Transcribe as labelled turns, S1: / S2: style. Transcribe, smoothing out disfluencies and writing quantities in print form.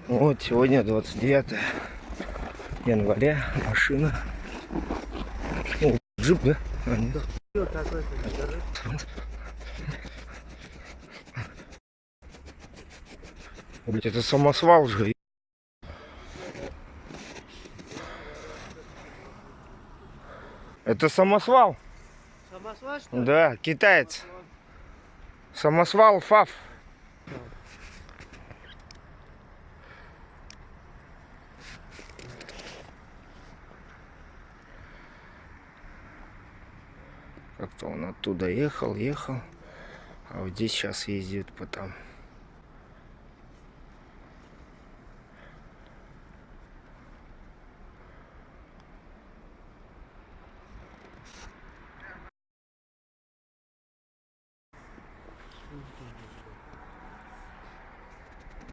S1: Вот сегодня 29 января. Машина. О, джип, да? А, нет. Блять, это самосвал же. Это самосвал?
S2: Самосвал, что ли?
S1: Да, китаец. Самосвал ФАФ. Как-то он оттуда ехал. А вот здесь сейчас ездит потом.